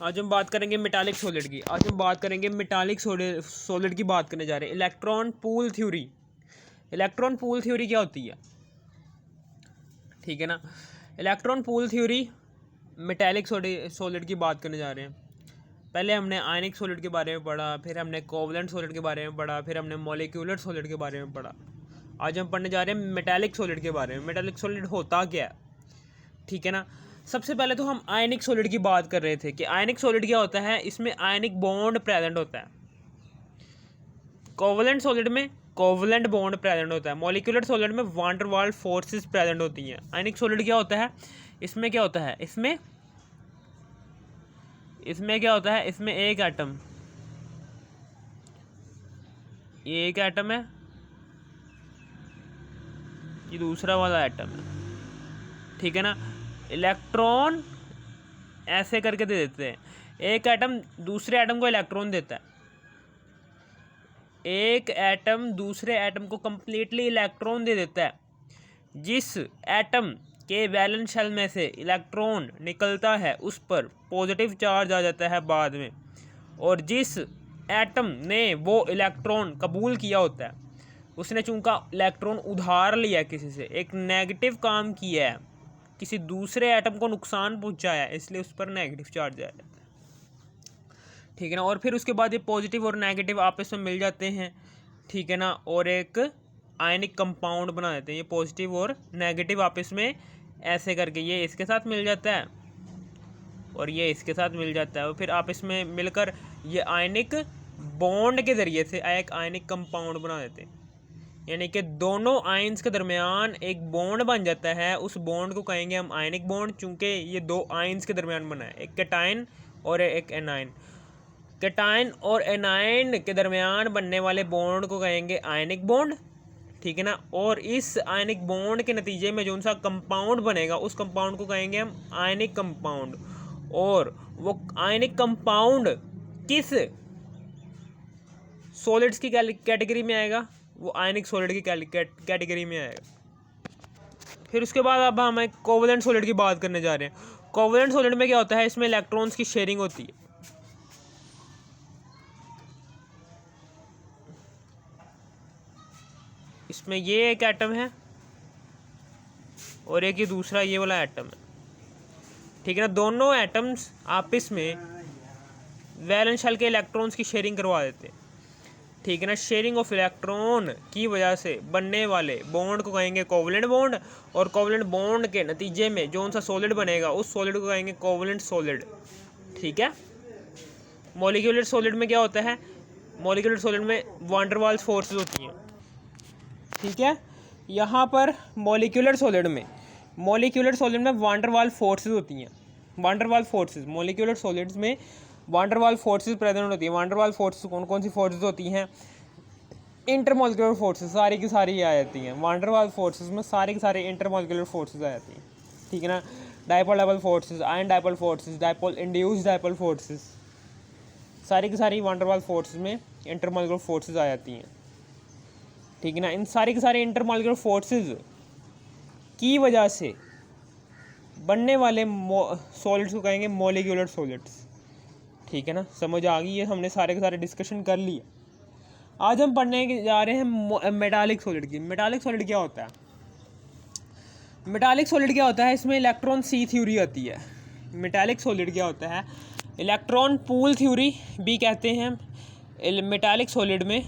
आज हम बात करेंगे मेटालिक सॉलिड की। आज हम बात करेंगे मेटालिक सॉलिड की बात करने जा रहे हैं। Electron pool theory. Electron pool theory क्या होती है? ठीक है ना। Electron pool theory metallic solid की बात करने जा रहे हैं। पहले हमने आयनिक सॉलिड के बारे में पढ़ा, फिर हमने कोवलेंट सॉलिड के बारे में पढ़ा, फिर हमने मॉलिक्यूलर सॉलिड के बारे में पढ़ा। आज हम पढ़ने जा रहे हैं मेटालिक सॉलिड के बारे में। मेटालिक सॉलिड होता क्या है? ठीक है ना। सबसे पहले तो हम आयनिक सॉलिड की बात कर रहे थे कि आयनिक सॉलिड क्या होता है। इसमें आयनिक बॉन्ड प्रेजेंट होता है। कोवलेंट सॉलिड में कोवलेंट बॉन्ड प्रेजेंट होता है। मॉलिक्यूलर सॉलिड में van der Waals forces present होती हैं। आयनिक सॉलिड क्या होता है? इसमें क्या होता है? इसमें क्या होता है? इसमें एक एटम, ये एक एटम है, ये दूसरा वाला एटम है। ठीक है ना। इलेक्ट्रॉन ऐसे करके दे देते हैं। एक एटम दूसरे एटम को इलेक्ट्रॉन देता है। एक एटम दूसरे एटम को कंप्लीटली इलेक्ट्रॉन दे देता है। जिस एटम के वैलेंस शेल में से इलेक्ट्रॉन निकलता है उस पर पॉजिटिव चार्ज आ जाता है बाद में, और जिस एटम ने वो इलेक्ट्रॉन कबूल किया होता है, उसने चूंकि इलेक्ट्रॉन उधार लिया किसी से, एक नेगेटिव काम किया है, किसी दूसरे एटम को नुकसान पहुंचाया, इसलिए उस पर नेगेटिव चार्ज आया जाता है। ठीक है ना। और फिर उसके बाद ये पॉजिटिव और नेगेटिव आपस में मिल जाते हैं। ठीक है ना। और एक आयनिक कंपाउंड बना देते हैं। ये पॉजिटिव और नेगेटिव आपस में ऐसे करके ये इसके साथ मिल जाता है और ये इसके साथ मिल जाता है, और फिर आपस में मिलकर ये आयनिक बॉन्ड के ज़रिए से एक आयनिक कंपाउंड बना देते हैं। यानी कि दोनों आयंस के दरमियान एक बॉन्ड बन जाता है। उस बॉन्ड को कहेंगे हम आयनिक बॉन्ड, चूँकि ये दो आयंस के दरमियान बना है, एक कैटायन और एक एनायन। कैटायन और एनायन के दरमियान बनने वाले बॉन्ड को कहेंगे आयनिक बॉन्ड। ठीक है ना। और इस आयनिक बॉन्ड के नतीजे में जो सा कंपाउंड बनेगा उस कंपाउंड को कहेंगे हम आयनिक कंपाउंड। और वो आयनिक कंपाउंड किस सॉलिड्स की कैटेगरी में आएगा? वो आयनिक सॉलिड की कैटेगरी में आएगा। फिर उसके बाद अब हम कोवलेंट सॉलिड की बात करने जा रहे हैं। कोवलेंट सॉलिड में क्या होता है? इसमें इलेक्ट्रॉन्स की शेयरिंग होती है। इसमें ये एक एटम है और एक ये दूसरा ये वाला एटम है। ठीक है ना। दोनों एटम्स आपस में वैलेंस शेल के इलेक्ट्रॉन्स की शेयरिंग करवा देते हैं। ठीक है ना। शेयरिंग ऑफ इलेक्ट्रॉन की वजह से बनने वाले बॉन्ड को कहेंगे कोवलेंट बॉन्ड, और कोवलेंट बॉन्ड के नतीजे में जो सा सॉलिड बनेगा उस सॉलिड को कहेंगे कोवलेंट सॉलिड। ठीक है। मॉलिक्यूलर सॉलिड में क्या होता है? मॉलिक्यूलर सॉलिड में वान डेर वाल्स फोर्सेस होती हैं। ठीक है। यहाँ पर मॉलिक्यूलर सॉलिड में वान डेर वाल्स फोर्सेस होती हैं। Van der Waals forces molecular solids में van der Waals forces present होती है। वान डेर वाल्स फोर्सेस कौन कौन सी फोर्सेस होती हैं? इंटरमॉलिक्यूलर फोर्सेस सारी की सारी आ जाती हैं। वान डेर वाल्स फोर्सेस में सारे के सारे इंटरमॉलिक्यूलर फोर्सेस आ जाती हैं। ठीक है ना। Dipole dipole forces, ion dipole forces, dipole induced dipole forces, सारी की सारी वान डेर वाल्स फोर्सेस में इंटरमॉलिक्यूलर फोर्सेस आ जाती हैं। ठीक है ना। इन सारे के सारे इंटरमॉलिक्यूलर फोर्सेस की वजह से बनने वाले सॉलिड्स को कहेंगे मॉलिक्यूलर सॉलिड्स। ठीक है ना। समझ आ गई है? हमने सारे के सारे डिस्कशन कर लिए। आज हम पढ़ने जा रहे हैं मेटालिक सॉलिड की। मेटालिक सॉलिड क्या होता है? मेटालिक सॉलिड क्या होता है? इसमें इलेक्ट्रॉन सी थ्योरी आती है। मेटालिक सॉलिड क्या होता है? इलेक्ट्रॉन पूल थ्योरी भी कहते हैं। मेटालिक सॉलिड में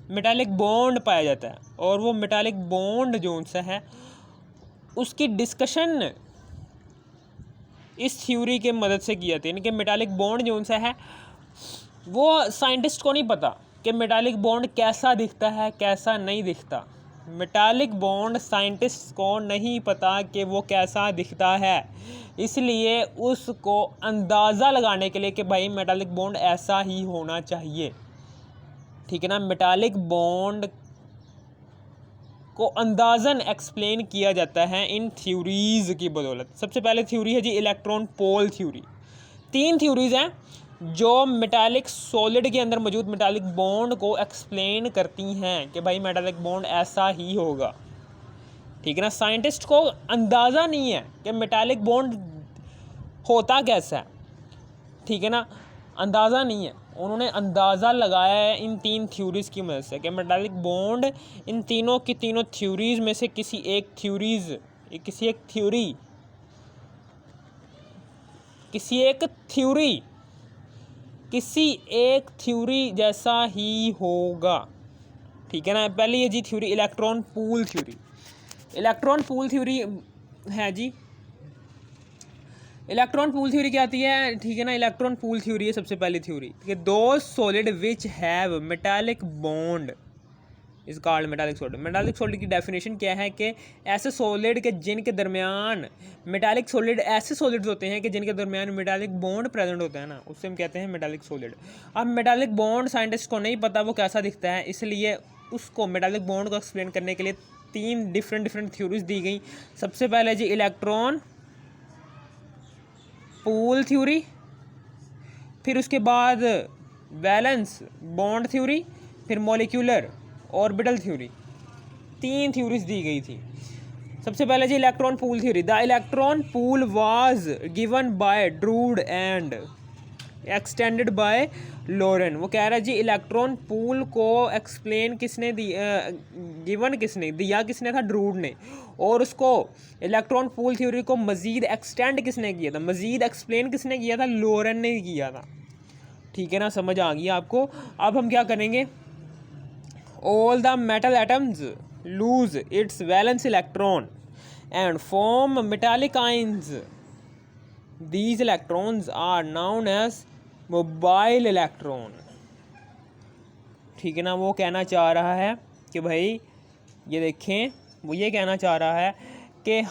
मेटालिक बॉन्ड पाया जाता है, और वो मेटालिक बॉन्ड जो सा है उसकी डिस्कशन इस थ्योरी के मदद से की जाती है। यानी कि मेटालिक बॉन्ड जो सा है वो साइंटिस्ट को नहीं पता कि मेटालिक बॉन्ड कैसा दिखता है, कैसा नहीं दिखता। मेटालिक बॉन्ड साइंटिस्ट को नहीं पता कि वो कैसा दिखता है, इसलिए उसको अंदाज़ा लगाने के लिए कि भाई मेटालिक बॉन्ड ऐसा ही होना चाहिए। ठीक है ना। मेटालिक बॉन्ड को अंदाज़न एक्सप्लेन किया जाता है इन थ्योरीज़ की बदौलत। सबसे पहले थ्योरी है जी इलेक्ट्रॉन पोल थ्योरी। 3 थ्योरीज़ हैं जो मेटालिक सॉलिड के अंदर मौजूद मेटालिक बॉन्ड को एक्सप्लेन करती हैं कि भाई मेटालिक बॉन्ड ऐसा ही होगा। ठीक है ना। साइंटिस्ट को अंदाज़ा नहीं है कि मेटालिक बॉन्ड होता कैसा है, ठीक है ना, अंदाज़ा नहीं है, उन्होंने अंदाज़ा लगाया है इन 3 थ्योरीज़ की मदद से कि मेटालिक बॉन्ड इन तीनों की तीनों थ्योरीज़ में से किसी एक थ्योरी जैसा ही होगा। ठीक है ना। पहले ये जी थ्योरी इलेक्ट्रॉन पूल थ्योरी है जी। इलेक्ट्रॉन पूल थ्योरी क्या आती है, ठीक है ना। इलेक्ट्रॉन पूल थ्योरी है सबसे पहली थ्योरी कि दो solid which have metallic bond is called metallic solid. Metallic solid की डेफिनेशन क्या है कि ऐसे सॉलिड के जिनके दरमियान मेटालिक सॉलिड, ऐसे सॉलिड्स होते हैं कि जिनके दरमियान मेटालिक बॉन्ड प्रेजेंट होता है ना, उससे हम कहते हैं मेटालिक सॉलिड। अब मेटालिक बॉन्ड साइंटिस्ट को नहीं पता वो कैसा दिखता है, इसलिए उसको मेटालिक बॉन्ड को एक्सप्लेन करने के लिए 3 डिफरेंट थ्योरीज दी गई। सबसे पहले जी इलेक्ट्रॉन पूल थ्योरी, फिर उसके बाद वैलेंस बॉन्ड थ्योरी, फिर मॉलिक्यूलर ऑर्बिटल थ्योरी। 3 थ्योरीज दी गई थी। सबसे पहले जी electron pool theory. The electron pool was given by Drude and extended by Lorentz. वो कह रहा है जी इलेक्ट्रॉन पूल को एक्सप्लेन किसने गिवन किसने दिया, किसने था, ड्रूड ने। और उसको इलेक्ट्रॉन पूल थ्योरी को मज़ीद एक्सटेंड किसने किया था, मज़ीद एक्सप्लेन किसने किया था, लोरेन ने किया था। ठीक है ना, समझ आ गई आपको। अब हम क्या करेंगे, all the metal atoms lose its valence electron and form metallic ions. These electrons are known as mobile electron. ठीक है ना। वो कहना चाह रहा है कि भाई ये देखें, वो ये कहना चाह रहा है कि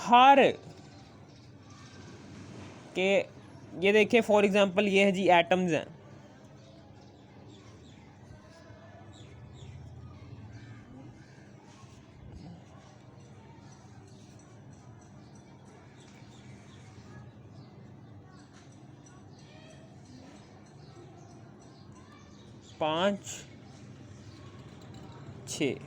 ये देखें फॉर एग्जांपल ये है जी एटम्स हैं। पाँच 6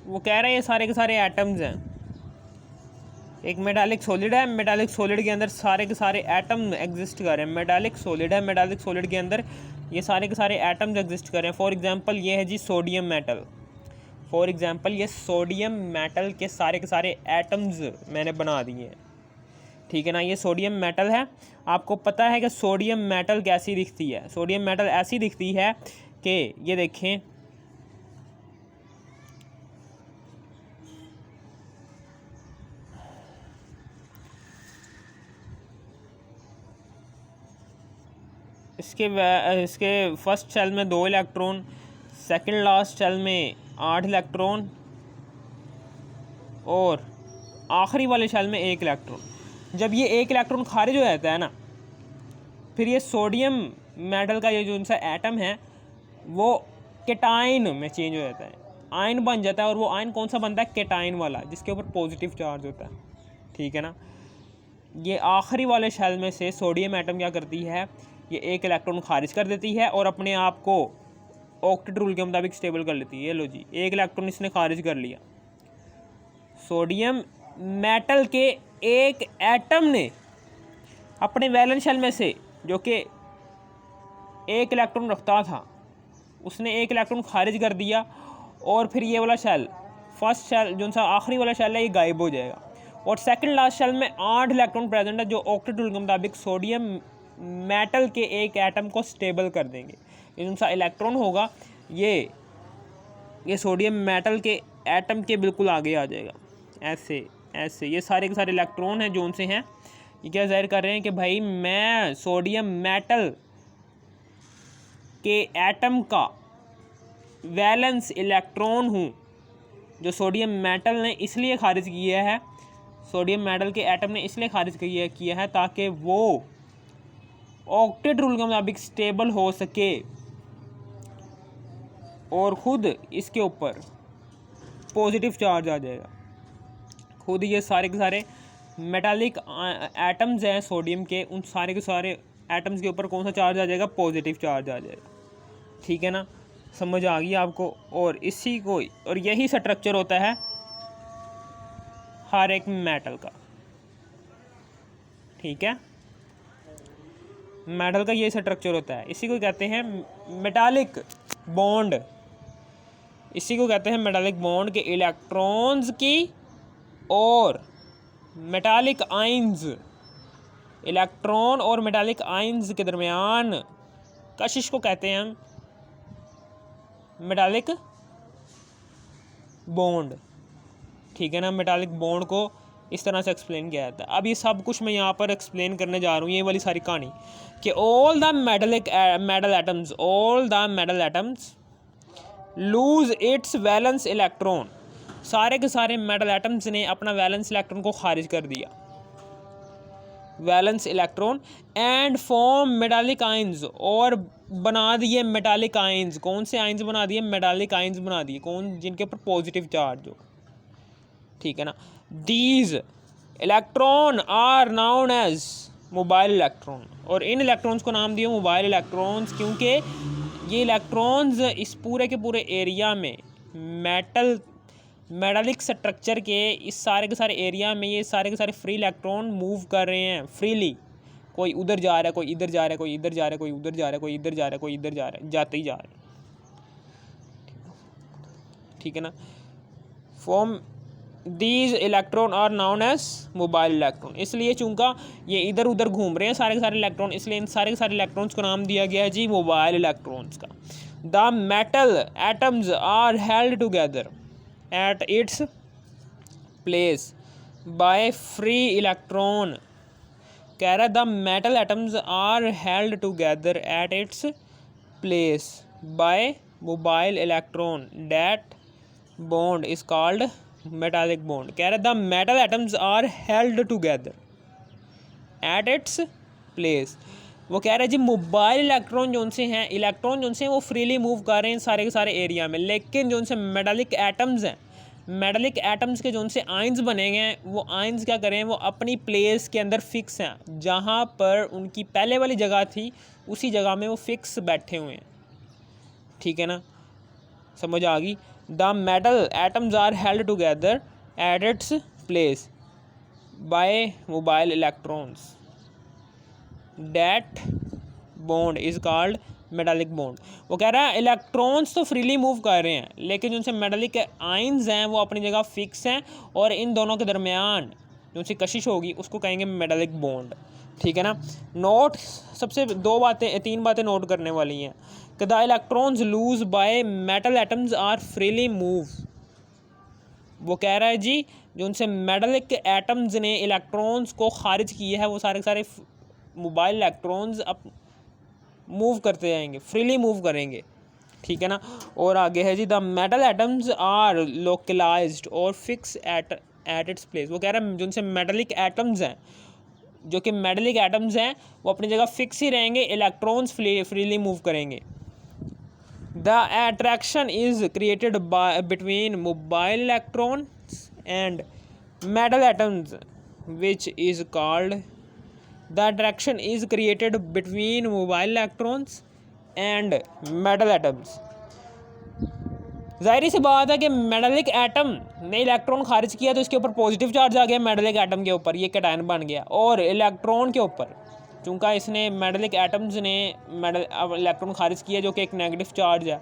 वो कह रहे हैं ये सारे के सारे एटम्स हैं। एक मेटालिक सॉलिड है, मेटालिक सॉलिड के अंदर सारे के सारे एटम एग्जिस्ट कर रहे हैं। मेटालिक सॉलिड है, मेटालिक सॉलिड के अंदर ये सारे के सारे एटम्स एग्जिस्ट कर रहे हैं। फॉर एग्जांपल ये है जी सोडियम मेटल। फॉर एग्जांपल ये सोडियम मेटल के सारे एटम्स मैंने बना दिए हैं। ठीक है ना। ये सोडियम मेटल है। आपको पता है कि सोडियम मेटल कैसी दिखती है। सोडियम मेटल ऐसी दिखती है कि ये देखें, इसके फर्स्ट शेल में 2 इलेक्ट्रॉन, सेकंड लास्ट शेल में 8 इलेक्ट्रॉन और आखिरी वाले शेल में 1 इलेक्ट्रॉन। जब ये 1 इलेक्ट्रॉन खारिज हो जाता है ना, फिर ये सोडियम मेटल का ये जो उनसा एटम है वो केटाइन में चेंज हो जाता है, आयन बन जाता है। और वो आयन कौन सा बनता है, केटाइन वाला, जिसके ऊपर पॉजिटिव चार्ज होता है। ठीक है ना। ये आखिरी वाले शेल में से सोडियम एटम क्या करती है, ये 1 इलेक्ट्रॉन खारिज कर देती है और अपने आप को ऑक्टेट रूल के मुताबिक स्टेबल कर लेती है। ये लो जी, 1 इलेक्ट्रॉन इसने खारिज कर लिया। सोडियम मेटल के एक एटम ने अपने वैलेंस शेल में से, जो कि 1 इलेक्ट्रॉन रखता था, उसने 1 इलेक्ट्रॉन खारिज कर दिया और फिर ये वाला शेल, फर्स्ट शेल जो सा आखिरी वाला शेल है, ये गायब हो जाएगा। और सेकंड लास्ट शेल में 8 इलेक्ट्रॉन प्रेजेंट है, जो ऑक्टेट रूल के मुताबिक सोडियम मेटल के एक एटम को स्टेबल कर देंगे। ये जो सा इलेक्ट्रॉन होगा ये सोडियम मेटल के एटम के बिल्कुल आगे आ जाएगा। ऐसे ये सारे के सारे इलेक्ट्रॉन हैं जो उनसे हैं, ये क्या जाहिर कर रहे हैं कि भाई मैं सोडियम मेटल के एटम का वैलेंस इलेक्ट्रॉन हूँ, जो सोडियम मेटल ने इसलिए खारिज किया है, सोडियम मेटल के एटम ने इसलिए खारिज किया है ताकि वो ऑक्टेट रूल के मुताबिक स्टेबल हो सके और ख़ुद इसके ऊपर पॉजिटिव चार्ज आ जाएगा। खुद ये सारे के सारे मेटालिक एटम्स हैं सोडियम के, उन सारे के सारे एटम्स के ऊपर कौन सा चार्ज आ जाएगा? पॉजिटिव चार्ज आ जाएगा। ठीक है ना, समझ आ गई आपको। और इसी को, और यही स्ट्रक्चर होता है हर एक मेटल का। ठीक है, मेटल का ये स्ट्रक्चर होता है। इसी को कहते हैं मेटालिक बॉन्ड। इसी को कहते हैं मेटालिक बॉन्ड के इलेक्ट्रॉन्स की और मेटालिक आइंस, इलेक्ट्रॉन और मेटालिक आइंस के दरमियान कशिश को कहते हैं हम मेटालिक बॉन्ड। ठीक है ना, मेटालिक बॉन्ड को इस तरह से एक्सप्लेन किया जाता है। अब ये सब कुछ मैं यहाँ पर एक्सप्लेन करने जा रहा हूँ, ये वाली सारी कहानी, कि all the metal atoms lose its valence electron. सारे के सारे मेटल एटम्स ने अपना वैलेंस इलेक्ट्रॉन को खारिज कर दिया, valence electron, and form metallic ions, और बना दिए मेटालिक आइंस। कौन से आइंस बना दिए? मेटालिक आइंस बना दिए। कौन? जिनके ऊपर पॉजिटिव चार्ज हो। ठीक है ना, these electron are known as mobile electron, और इन इलेक्ट्रॉन्स को नाम दिया मोबाइल इलेक्ट्रॉन्स, क्योंकि ये इलेक्ट्रॉन्स इस पूरे के पूरे एरिया में मेटालिक स्ट्रक्चर के इस सारे के सारे एरिया में ये सारे के सारे फ्री इलेक्ट्रॉन मूव कर रहे हैं फ्रीली। कोई उधर जा रहा है, कोई इधर जा रहा है, कोई इधर जा रहा है, कोई उधर जा रहा है, कोई इधर जा रहा है, कोई इधर जा रहा है, जाते ही जा रहे हैं। ठीक है ना, form these electron are known as mobile electron. इसलिए चूंकि ये इधर उधर घूम रहे हैं सारे के सारे इलेक्ट्रॉन, इसलिए इन सारे के सारे इलेक्ट्रॉन्स को नाम दिया गया है जी मोबाइल इलेक्ट्रॉन्स का। The metal atoms are held together at its place by free electron. कह रहा है the metal atoms are held together at its place by mobile electron, that bond is called metallic bond. कह रहे the metal atoms are held together at its place. वो कह रहे हैं जी mobile electron जो उनसे हैं, इलेक्ट्रॉन जो उनसे हैं वो फ्रीली मूव कर रहे हैं सारे के सारे एरिया में, लेकिन जो उनसे मेटालिक एटम्स हैं, मेटालिक एटम्स के जो उनसे आइंस बने गए हैं, वो आइंस क्या करें, वो अपनी प्लेस के अंदर फिक्स हैं। जहाँ पर उनकी पहले वाली जगह थी उसी जगह में वो फिक्स बैठे हुए हैं। ठीक है ना, समझ आ गई। The metal atoms are held together at its place by mobile electrons, that bond is called metallic bond. वो कह रहा है इलेक्ट्रॉन्स तो फ्रीली मूव कर रहे हैं, लेकिन जो उनसे मेटालिक आइंस हैं वो अपनी जगह फिक्स हैं, और इन दोनों के दरमियान जो उनसे कशिश होगी उसको कहेंगे मेटालिक बॉन्ड। ठीक है ना, नोट सबसे तीन बातें नोट करने वाली हैं कि the electrons loose by metal atoms are freely move. वो कह रहा है जी जो उनसे मेटालिक एटम्स ने इलेक्ट्रॉन्स को खारिज किया है वो सारे के सारे मोबाइल इलेक्ट्रॉन्स अब मूव करते जाएंगे, फ्रीली मूव करेंगे। ठीक है ना, और आगे है जी the metal atoms are localized और फिक्स एट इट्स प्लेस। वो कह रहा है जो उनसे मेटालिक एटम्स हैं, जो कि मेटालिक एटम्स हैं वो अपनी जगह फिक्स ही रहेंगे, इलेक्ट्रॉन्स फ्रीली मूव करेंगे। The attraction is created by between mobile electrons and metal atoms which is called the attraction is created between mobile electrons and metal atoms. जाहिर सी बात है कि मेटालिक एटम ने इलेक्ट्रॉन खारिज किया तो इसके ऊपर पॉजिटिव चार्ज आ गया मेटालिक एटम के ऊपर, ये कैटायन बन गया, और इलेक्ट्रॉन के ऊपर चूँकि इसने मेटालिक एटम्स ने इलेक्ट्रॉन खारिज किया जो कि एक नेगेटिव चार्ज है,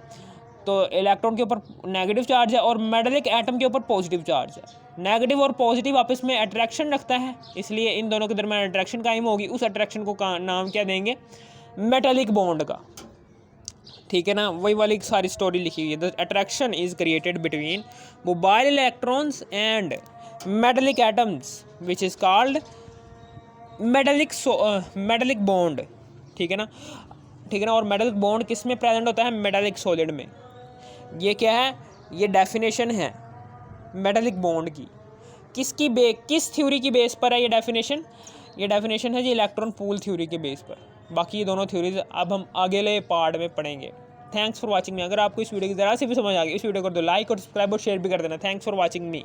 तो इलेक्ट्रॉन के ऊपर नेगेटिव चार्ज है और मेटालिक एटम के ऊपर पॉजिटिव चार्ज है। नेगेटिव और पॉजिटिव आपस में अट्रैक्शन रखता है, इसलिए इन दोनों के दरमियान अट्रैक्शन कायम होगी। उस अट्रैक्शन को नाम क्या देंगे? मेटालिक बॉन्ड का। ठीक है ना, वही वाली सारी स्टोरी लिखी हुई है। The attraction is created between mobile electrons and metallic atoms which is called metallic bond. ठीक है ना, और मेटालिक बॉन्ड किस में प्रेजेंट होता है? मेटालिक सॉलिड में। ये क्या है? ये डेफिनेशन है मेटालिक बॉन्ड की। किस थ्योरी की बेस पर है ये डेफिनेशन? ये डेफिनेशन है जी इलेक्ट्रॉन पूल थ्योरी के बेस पर। बाकी ये दोनों थ्योरीज अब हम अगले पार्ट में पढ़ेंगे। थैंक्स फॉर वॉचिंग मी। अगर आपको इस वीडियो की ज़रा सी भी समझ आ गई, इस वीडियो को कर दो लाइक और सब्सक्राइब और शेयर भी कर देना। Thanks for watching me.